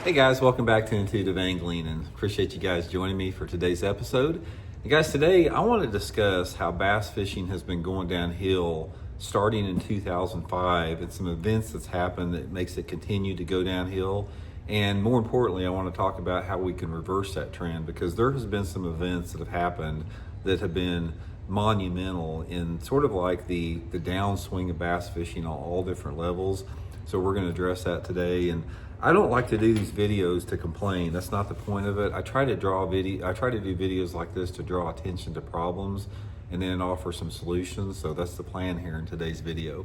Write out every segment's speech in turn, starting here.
Hey guys, welcome back to Intuitive Angling, and appreciate you guys joining me for today's episode. And guys, today I want to discuss how bass fishing has been going downhill starting in 2005 and some events that's happened that makes it continue to go downhill. And more importantly, I want to talk about how we can reverse that trend, because there has been some events that have happened that have been monumental in sort of like the downswing of bass fishing on all different levels. So we're going to address that today. And I don't like to do these videos to complain. That's not the point of it. I try to do videos like this to draw attention to problems and then offer some solutions. So that's the plan here in today's video.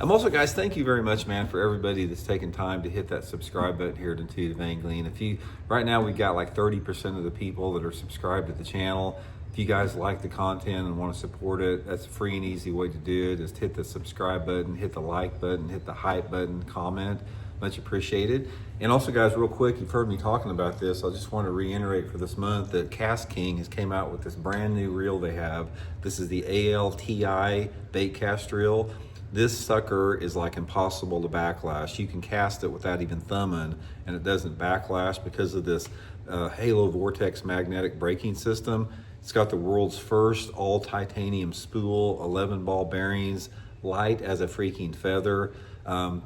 Also, guys, thank you very much, man, for everybody that's taken time to hit that subscribe button here at Intuitive Angling. Right now we've got like 30% of the people that are subscribed to the channel. If you guys like the content and want to support it, that's a free and easy way to do it. Is hit the subscribe button, hit the like button, hit the hype button, comment. Much appreciated. And also, guys, real quick, you've heard me talking about this. I just want to reiterate for this month that Cast King has came out with this brand new reel they have. This is the ALTI bait cast reel. This sucker is like impossible to backlash. You can cast it without even thumbing and it doesn't backlash because of this Halo Vortex magnetic braking system. It's got the world's first all titanium spool, 11 ball bearings, light as a freaking feather.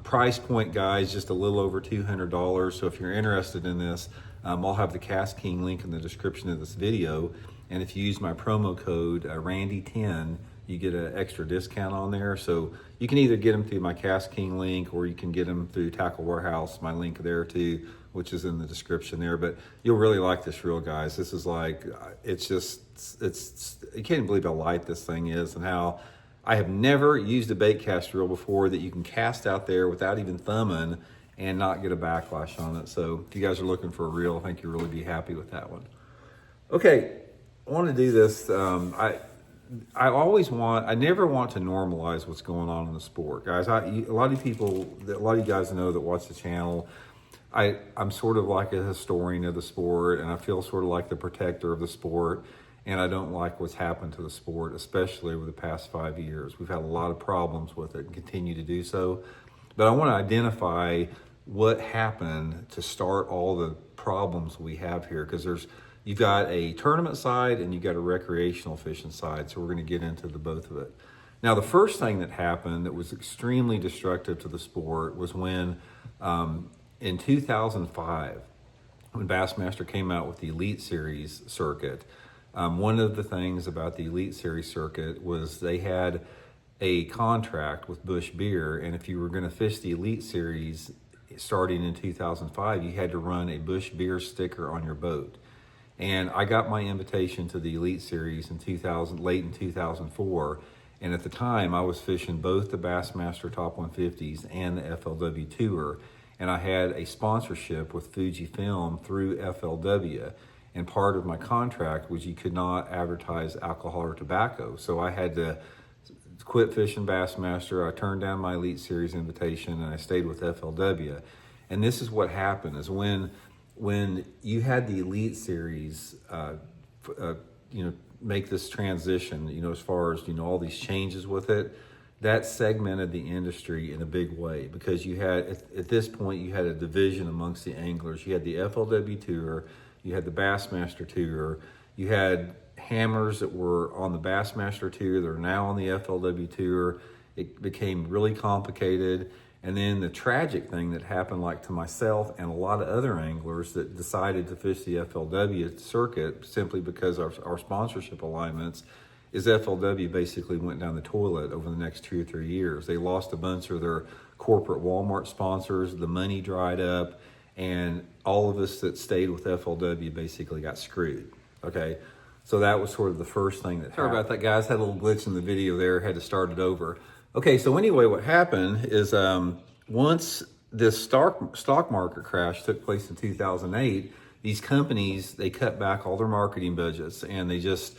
Price point, guys, just a little over $200. So if you're interested in this, I'll have the Cast King link in the description of this video. And if you use my promo code Randy10, you get an extra discount on there. So you can either get them through my Cast King link, or you can get them through Tackle Warehouse, my link there too, which is in the description there. But you'll really like this reel, guys. This is like, you can't believe how light this thing is, and how I have never used a bait cast reel before that you can cast out there without even thumbing and not get a backlash on it. So if you guys are looking for a reel, I think you'll really be happy with that one. Okay, I want to do this. I never want to normalize what's going on in the sport, guys. A lot of you guys know that watch the channel. I'm sort of like a historian of the sport, and I feel sort of like the protector of the sport. And I don't like what's happened to the sport, especially over the past 5 years. We've had a lot of problems with it and continue to do so. But I want to identify what happened to start all the problems we have here, because you've got a tournament side and you've got a recreational fishing side. So we're going to get into the both of it. Now, the first thing that happened that was extremely destructive to the sport was when in 2005, when Bassmaster came out with the Elite Series circuit. One of the things about the Elite Series circuit was they had a contract with Busch Beer, and if you were going to fish the Elite Series starting in 2005, you had to run a Busch Beer sticker on your boat. And I got my invitation to the Elite Series in late in 2004, and at the time I was fishing both the Bassmaster Top 150s and the FLW Tour, and I had a sponsorship with Fujifilm through FLW. And part of my contract was you could not advertise alcohol or tobacco. So I had to quit fishing Bassmaster. I turned down my Elite Series invitation and I stayed with FLW. And this is what happened, is when you had the Elite Series, make this transition, as far as, all these changes with it, that segmented the industry in a big way, because you had, at this point, you had a division amongst the anglers. You had the FLW Tour, you had the Bassmaster Tour, you had hammers that were on the Bassmaster Tour that are now on the FLW Tour. It became really complicated. And then the tragic thing that happened, like to myself and a lot of other anglers that decided to fish the FLW circuit simply because our sponsorship alignments, is FLW basically went down the toilet over the next 2 or 3 years. They lost a bunch of their corporate Walmart sponsors, the money dried up, and all of us that stayed with FLW basically got screwed, okay? So that was sort of the first thing that happened. Sorry about that, guys. Had a little glitch in the video there. Had to start it over. Okay, so anyway, what happened is once this stock market crash took place in 2008, these companies, they cut back all their marketing budgets, and they just,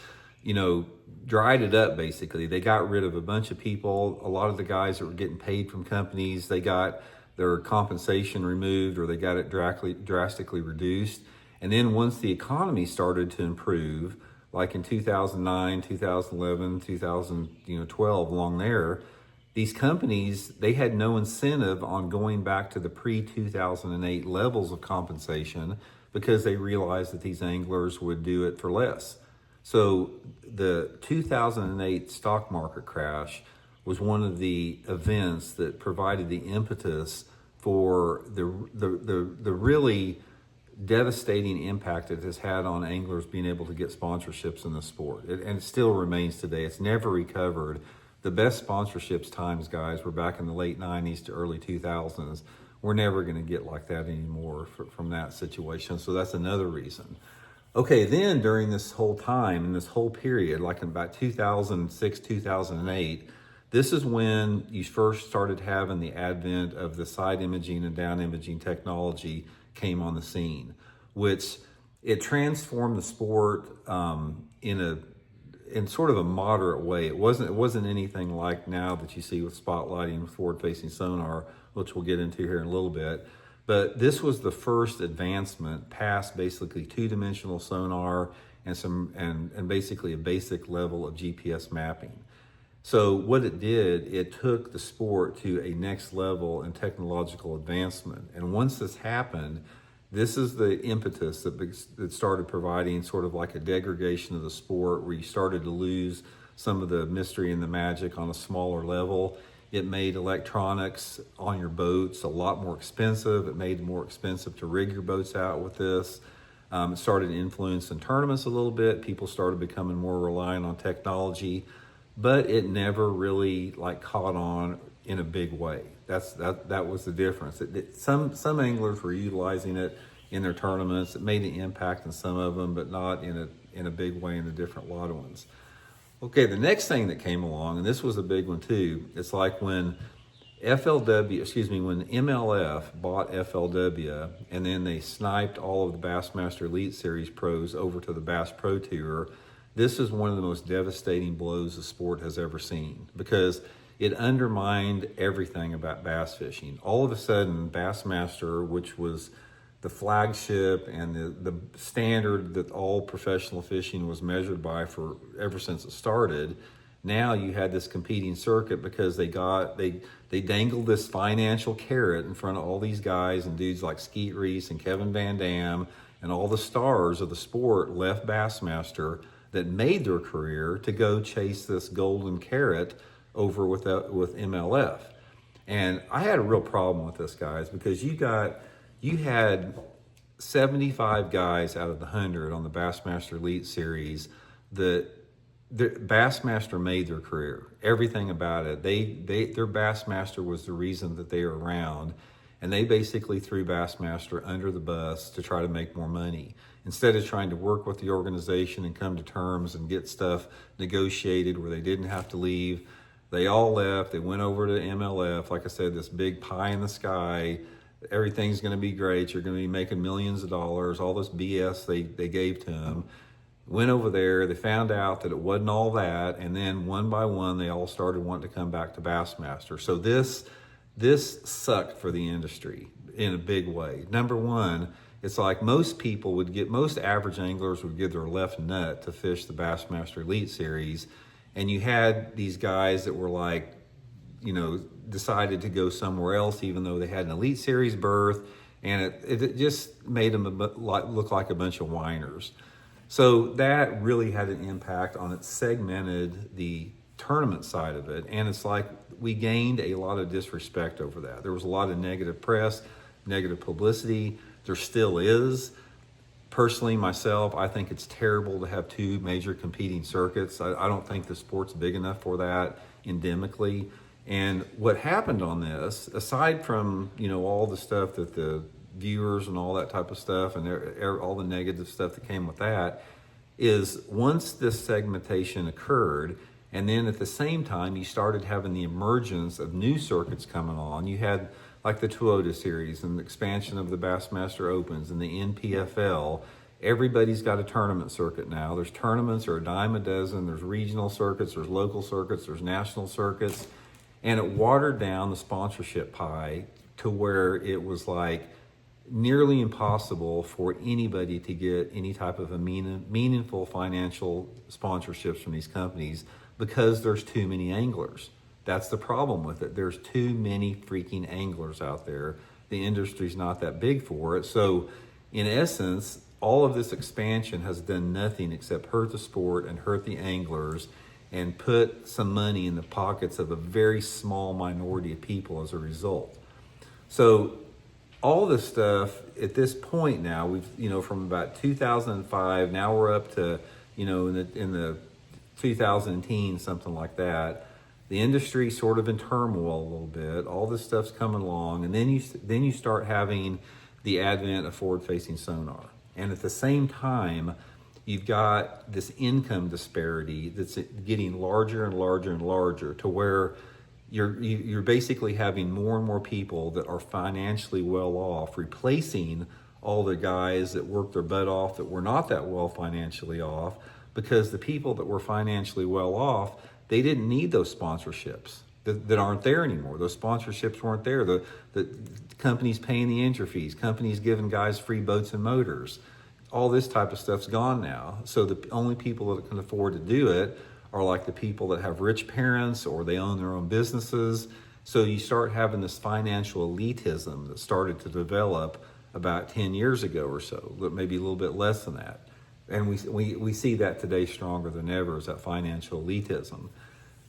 dried it up, basically. They got rid of a bunch of people. A lot of the guys that were getting paid from companies, they got their compensation removed, or they got it drastically reduced. And then once the economy started to improve, like in 2009, 2011, 2012, along there, these companies, they had no incentive on going back to the pre-2008 levels of compensation because they realized that these anglers would do it for less. So the 2008 stock market crash was one of the events that provided the impetus for the really devastating impact it has had on anglers being able to get sponsorships in the sport. And it still remains today. It's never recovered. The best sponsorships times, guys, were back in the late 90s to early 2000s. We're never going to get like that anymore from that situation. So that's another reason. Okay, then during this whole time, in this whole period, like in about 2006, 2008, this is when you first started having the advent of the side imaging and down imaging technology came on the scene, which it transformed the sport in sort of a moderate way. It wasn't anything like now that you see with spotlighting, forward-facing sonar, which we'll get into here in a little bit. But this was the first advancement past basically two-dimensional sonar and basically a basic level of GPS mapping. So what it did, it took the sport to a next level in technological advancement. And once this happened, this is the impetus that started providing sort of like a degradation of the sport, where you started to lose some of the mystery and the magic on a smaller level. It made electronics on your boats a lot more expensive. It made it more expensive to rig your boats out with this. It started influencing tournaments a little bit. People started becoming more reliant on technology, but it never really like caught on in a big way. That was the difference. Some anglers were utilizing it in their tournaments. It made an impact in some of them, but not in a big way in a different lot of ones. Okay, the next thing that came along, and this was a big one too, it's like when when MLF bought FLW, and then they sniped all of the Bassmaster Elite Series pros over to the Bass Pro Tour. This is one of the most devastating blows the sport has ever seen, because it undermined everything about bass fishing. All of a sudden, Bassmaster, which was the flagship and the standard that all professional fishing was measured by for ever since it started, now you had this competing circuit because they dangled this financial carrot in front of all these guys and dudes like Skeet Reese and Kevin Van Dam, and all the stars of the sport left Bassmaster that made their career to go chase this golden carrot over with MLF. And I had a real problem with this, guys, because you had 75 guys out of the 100 on the Bassmaster Elite Series that Bassmaster made their career. Everything about it. Their Bassmaster was the reason that they were around, and they basically threw Bassmaster under the bus to try to make more money. Instead of trying to work with the organization and come to terms and get stuff negotiated where they didn't have to leave, they all left. They went over to MLF. Like I said, this big pie in the sky. Everything's going to be great. You're going to be making millions of dollars. All this BS they gave to them. Went over there. They found out that it wasn't all that. And then one by one, they all started wanting to come back to Bassmaster. So this sucked for the industry in a big way. Number one, it's like most average anglers would give their left nut to fish the Bassmaster Elite Series. And you had these guys that were like, decided to go somewhere else, even though they had an Elite Series berth, and it just made them look like a bunch of whiners. So that really had an impact on it, segmented the tournament side of it, and it's like we gained a lot of disrespect over that. There was a lot of negative press, negative publicity. There still is. Personally, myself, I think it's terrible to have two major competing circuits. I don't think the sport's big enough for that endemically. And what happened on this, aside from, all the stuff that the viewers and all that type of stuff and all the negative stuff that came with that, is once this segmentation occurred, and then at the same time, you started having the emergence of new circuits coming on. You had like the Toyota Series and the expansion of the Bassmaster Opens and the NPFL. Everybody's got a tournament circuit now. There's tournaments, or a dime a dozen. There's regional circuits, there's local circuits, there's national circuits. And it watered down the sponsorship pie to where it was like nearly impossible for anybody to get any type of a meaningful financial sponsorships from these companies, because there's too many anglers. That's the problem with it. There's too many freaking anglers out there. The industry's not that big for it. So in essence, all of this expansion has done nothing except hurt the sport and hurt the anglers and put some money in the pockets of a very small minority of people as a result. So all this stuff at this point now, we've, from about 2005, now we're up to, in the 2010s, something like that. The industry sort of in turmoil a little bit. All this stuff's coming along, and then you start having the advent of forward-facing sonar. And at the same time, you've got this income disparity that's getting larger and larger and larger, to where you're basically having more and more people that are financially well off, replacing all the guys that worked their butt off that were not that well financially off, because the people that were financially well off, they didn't need those sponsorships that aren't there anymore. Those sponsorships weren't there. The companies paying the entry fees, companies giving guys free boats and motors, all this type of stuff's gone now. So the only people that can afford to do it are like the people that have rich parents or they own their own businesses. So you start having this financial elitism that started to develop about 10 years ago or so, maybe a little bit less than that. And we see that today stronger than ever, is that financial elitism.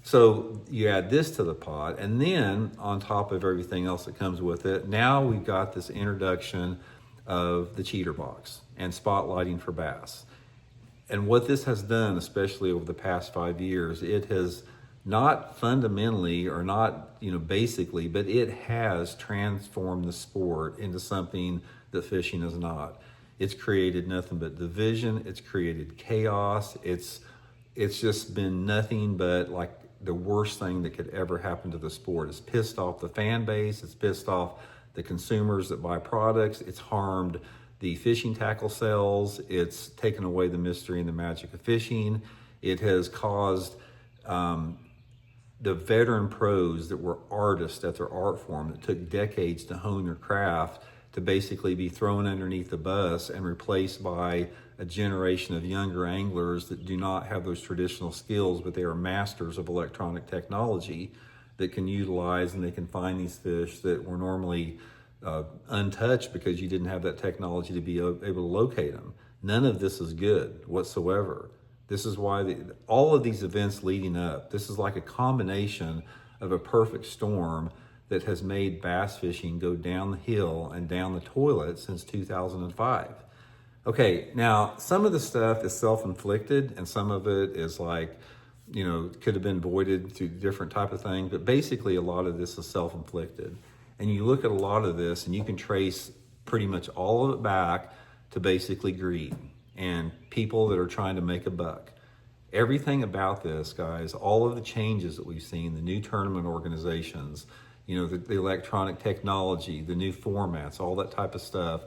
So you add this to the pot, and then on top of everything else that comes with it, now we've got this introduction of the cheater box and spotlighting for bass. And what this has done, especially over the past 5 years, it has not fundamentally or not, basically, but it has transformed the sport into something that fishing is not. It's created nothing but division. It's created chaos. It's just been nothing but like the worst thing that could ever happen to the sport. It's pissed off the fan base. It's pissed off the consumers that buy products. It's harmed the fishing tackle sales. It's taken away the mystery and the magic of fishing. It has caused the veteran pros that were artists at their art form that took decades to hone their craft to basically be thrown underneath the bus and replaced by a generation of younger anglers that do not have those traditional skills, but they are masters of electronic technology that can utilize, and they can find these fish that were normally untouched because you didn't have that technology to be able to locate them. None of this is good whatsoever. This is why all of these events leading up, this is like a combination of a perfect storm that has made bass fishing go down the hill and down the toilet since 2005. Okay, now some of the stuff is self-inflicted and some of it is like, could have been avoided through different type of things, but basically a lot of this is self-inflicted. And you look at a lot of this and you can trace pretty much all of it back to basically greed and people that are trying to make a buck. Everything about this, guys, all of the changes that we've seen, the new tournament organizations, the electronic technology, the new formats, all that type of stuff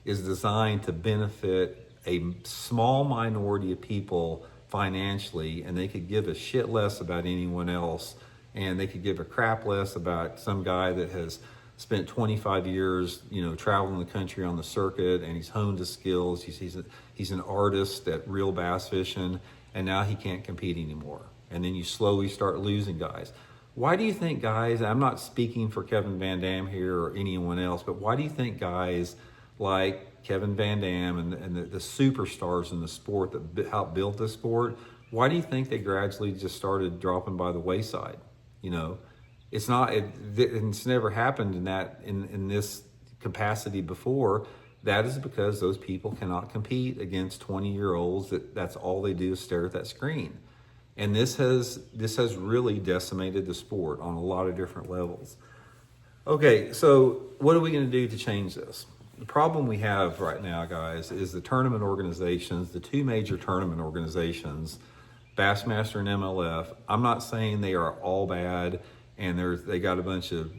is designed to benefit a small minority of people financially, and they could give a shit less about anyone else, and they could give a crap less about some guy that has spent 25 years, traveling the country on the circuit, and he's honed his skills. He's an artist at real bass fishing, and now he can't compete anymore. And then you slowly start losing guys. Why do you think guys, I'm not speaking for Kevin Van Dam here or anyone else, but why do you think guys like Kevin Van Dam and the superstars in the sport that helped build the sport, why do you think they gradually just started dropping by the wayside? It's never happened in this capacity before. That is because those people cannot compete against 20-year-olds that's all they do is stare at that screen. And this has really decimated the sport on a lot of different levels. Okay, so what are we going to do to change this? The problem we have right now, guys, is the tournament organizations, the two major tournament organizations, Bassmaster and MLF. I'm not saying they are all bad and they got a bunch of,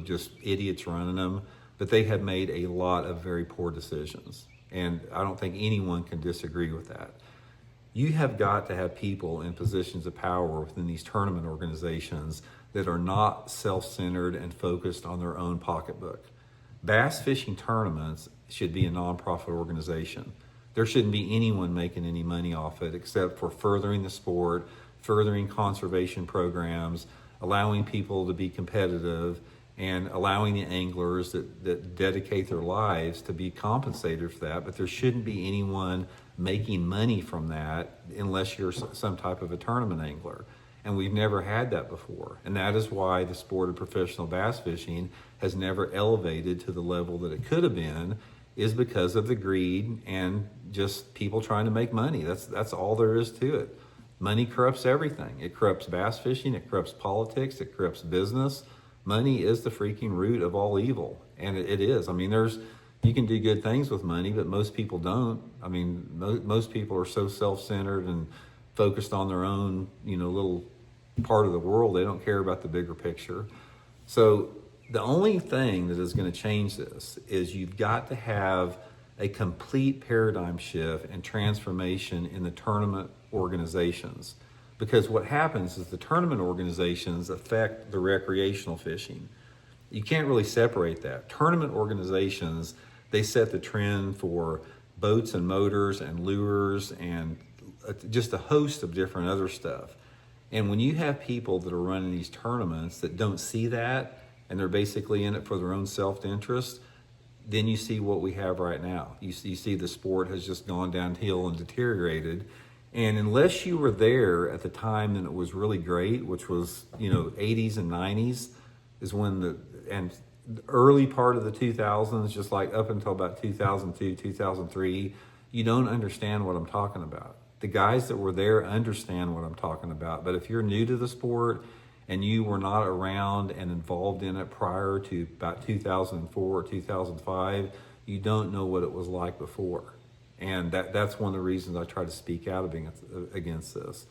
just idiots running them, but they have made a lot of very poor decisions. And I don't think anyone can disagree with that. You have got to have people in positions of power within these tournament organizations that are not self-centered and focused on their own pocketbook. Bass fishing tournaments should be a nonprofit organization. There shouldn't be anyone making any money off it except for furthering the sport, furthering conservation programs, allowing people to be competitive, and allowing the anglers that dedicate their lives to be compensated for that. But there shouldn't be anyone making money from that unless you're some type of a tournament angler. And we've never had that before. And that is why the sport of professional bass fishing has never elevated to the level that it could have been, is because of the greed and just people trying to make money. That's all there is to it. Money corrupts everything. It corrupts bass fishing, it corrupts politics, it corrupts business. Money is the freaking root of all evil. And it is. I mean, you can do good things with money, but most people don't. I mean, most people are so self-centered and focused on their own, little part of the world. They don't care about the bigger picture. So the only thing that is going to change this is you've got to have a complete paradigm shift and transformation in the tournament organizations. Because what happens is the tournament organizations affect the recreational fishing. You can't really separate that. Tournament organizations, they set the trend for boats and motors and lures and just a host of different other stuff. And when you have people that are running these tournaments that don't see that, and they're basically in it for their own self-interest, then you see what we have right now. You see the sport has just gone downhill and deteriorated. And unless you were there at the time that it was really great, which was, 80s and 90s, is when the early part of the 2000s, just like up until about 2002, 2003, you don't understand what I'm talking about. The guys that were there understand what I'm talking about. But if you're new to the sport and you were not around and involved in it prior to about 2004 or 2005, you don't know what it was like before. And that's one of the reasons I try to speak out against this.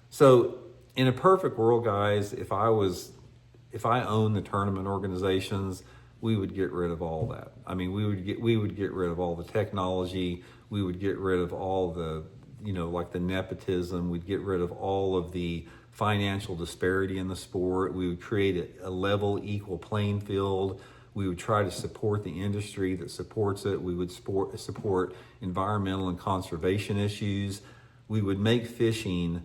So in a perfect world, guys, if I owned the tournament organizations, we would get rid of all that. I mean, we would get rid of all the technology. We would get rid of all the, like the nepotism. We'd get rid of all of the financial disparity in the sport. We would create a level, equal playing field. We would try to support the industry that supports it. We would support environmental and conservation issues. We would make fishing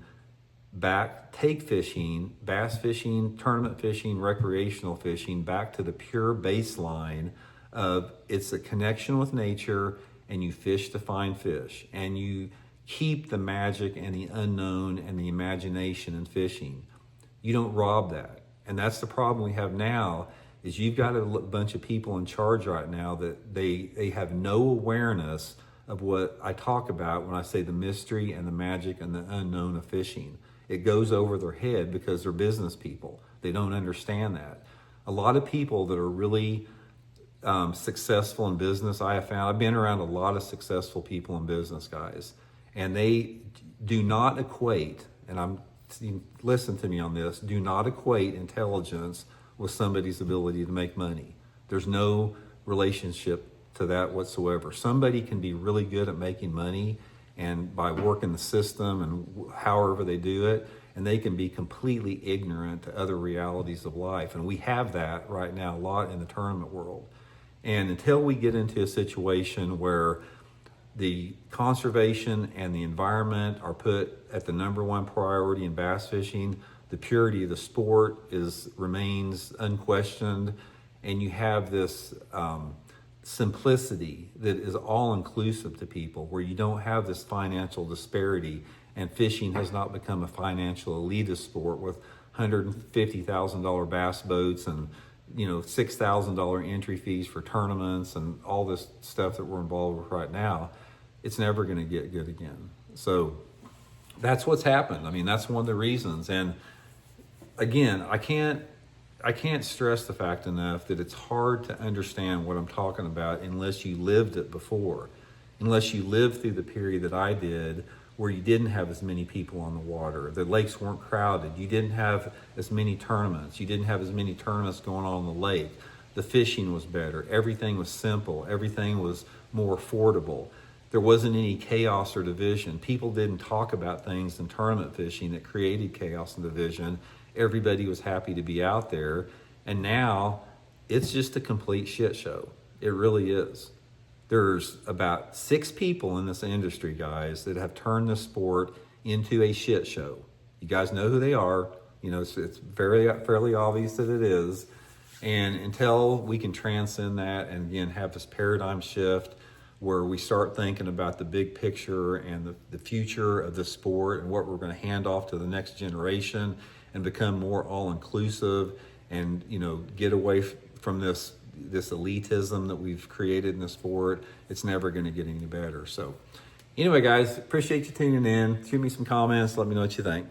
take fishing, bass fishing, tournament fishing, recreational fishing back to the pure baseline of it's a connection with nature, and you fish to find fish, and you keep the magic and the unknown and the imagination in fishing. You don't rob that. And that's the problem we have now, is you've got a bunch of people in charge right now that they have no awareness of what I talk about when I say the mystery and the magic and the unknown of fishing. It goes over their head because they're business people. They don't understand that. A lot of people that are really successful in business, I have found, I've been around a lot of successful people in business, guys, and they do not equate, and listen to me on this, do not equate intelligence with somebody's ability to make money. There's no relationship to that whatsoever. Somebody can be really good at making money and by working the system and however they do it, and they can be completely ignorant to other realities of life. And we have that right now a lot in the tournament world. And until we get into a situation where the conservation and the environment are put at the number one priority in bass fishing, the purity of the sport remains unquestioned, and you have this simplicity that is all-inclusive to people, where you don't have this financial disparity, and fishing has not become a financial elitist sport with $150,000 bass boats and $6,000 entry fees for tournaments and all this stuff that we're involved with right now. It's never going to get good again. So that's what's happened. I mean, that's one of the reasons. And again, I can't stress the fact enough that it's hard to understand what I'm talking about unless you lived it before, unless you lived through the period that I did, where you didn't have as many people on the water. The lakes weren't crowded. You didn't have as many tournaments. You didn't have as many tournaments going on the lake. The fishing was better. Everything was simple. Everything was more affordable. There wasn't any chaos or division. People didn't talk about things in tournament fishing that created chaos and division. Everybody was happy to be out there. And now it's just a complete shit show. It really is. There's about 6 people in this industry, guys, that have turned the sport into a shit show. You guys know who they are. It's fairly obvious that it is. And until we can transcend that and again have this paradigm shift where we start thinking about the big picture and the future of the sport and what we're going to hand off to the next generation and become more all-inclusive and, get away from this elitism that we've created in the sport, it's never going to get any better. So anyway, guys, appreciate you tuning in. Shoot me some comments. Let me know what you think.